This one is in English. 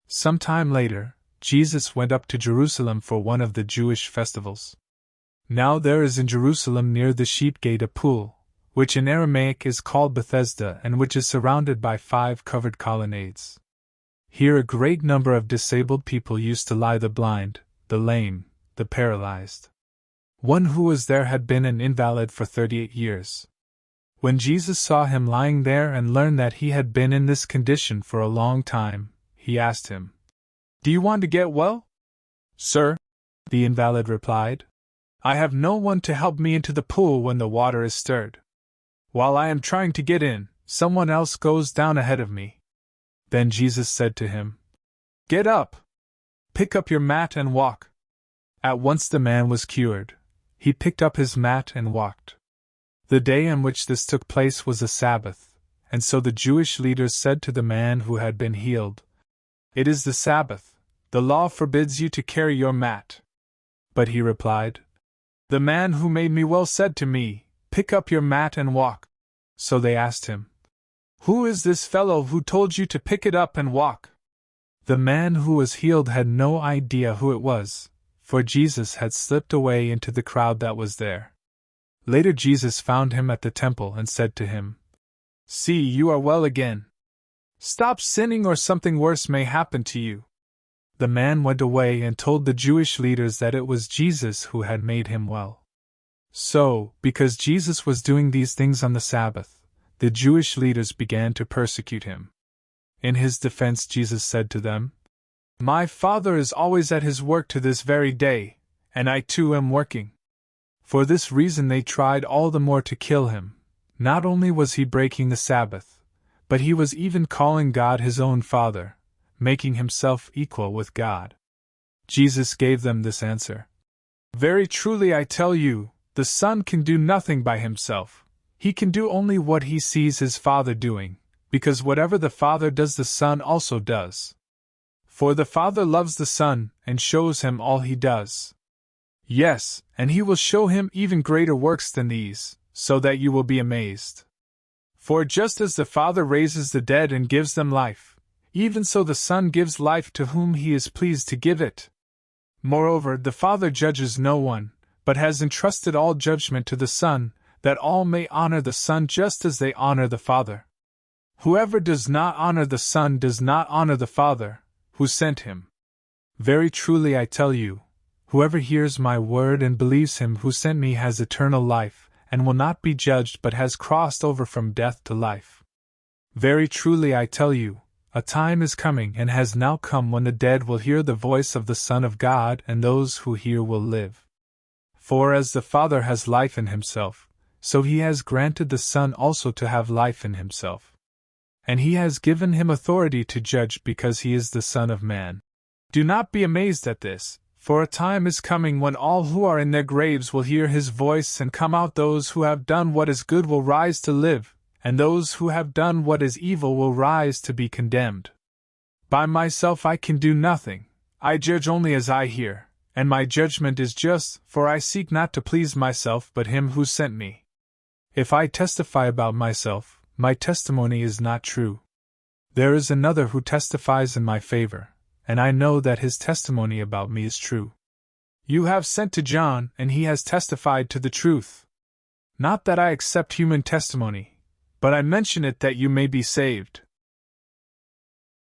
Some time later, Jesus went up to Jerusalem for one of the Jewish festivals. Now there is in Jerusalem near the sheep gate a pool, which in Aramaic is called Bethesda and which is surrounded by 5 covered colonnades. Here a great number of disabled people used to lie, the blind, the lame, the paralyzed. One who was there had been an invalid for 38 years. When Jesus saw him lying there and learned that he had been in this condition for a long time, he asked him, "Do you want to get well?" "Sir," the invalid replied, "I have no one to help me into the pool when the water is stirred. While I am trying to get in, someone else goes down ahead of me." Then Jesus said to him, "Get up! Pick up your mat and walk." At once the man was cured. He picked up his mat and walked. The day on which this took place was a Sabbath, and so the Jewish leaders said to the man who had been healed, "It is the Sabbath. The law forbids you to carry your mat." But he replied, "The man who made me well said to me, 'Pick up your mat and walk.'" So they asked him, "Who is this fellow who told you to pick it up and walk?" The man who was healed had no idea who it was, for Jesus had slipped away into the crowd that was there. Later Jesus found him at the temple and said to him, "See, you are well again. Stop sinning or something worse may happen to you." The man went away and told the Jewish leaders that it was Jesus who had made him well. So, because Jesus was doing these things on the Sabbath, the Jewish leaders began to persecute him. In his defense Jesus said to them, "My Father is always at his work to this very day, and I too am working." For this reason they tried all the more to kill him. Not only was he breaking the Sabbath, but he was even calling God his own Father, making himself equal with God. Jesus gave them this answer: "Very truly I tell you, the Son can do nothing by himself. He can do only what he sees his Father doing, because whatever the Father does the Son also does. For the Father loves the Son and shows him all he does. Yes, and he will show him even greater works than these, so that you will be amazed. For just as the Father raises the dead and gives them life, even so the Son gives life to whom he is pleased to give it. Moreover, the Father judges no one, but has entrusted all judgment to the Son, that all may honor the Son just as they honor the Father. Whoever does not honor the Son does not honor the Father, who sent him. Very truly I tell you, whoever hears my word and believes him who sent me has eternal life, and will not be judged but has crossed over from death to life. Very truly I tell you, a time is coming and has now come when the dead will hear the voice of the Son of God, and those who hear will live. For as the Father has life in himself, so he has granted the Son also to have life in himself. And he has given him authority to judge because he is the Son of Man. Do not be amazed at this, for a time is coming when all who are in their graves will hear his voice and come out. Those who have done what is good will rise to live, and those who have done what is evil will rise to be condemned. By myself I can do nothing, I judge only as I hear, and my judgment is just, for I seek not to please myself but him who sent me. If I testify about myself, my testimony is not true. There is another who testifies in my favor, and I know that his testimony about me is true. You have sent to John, and he has testified to the truth. Not that I accept human testimony, but I mention it that you may be saved.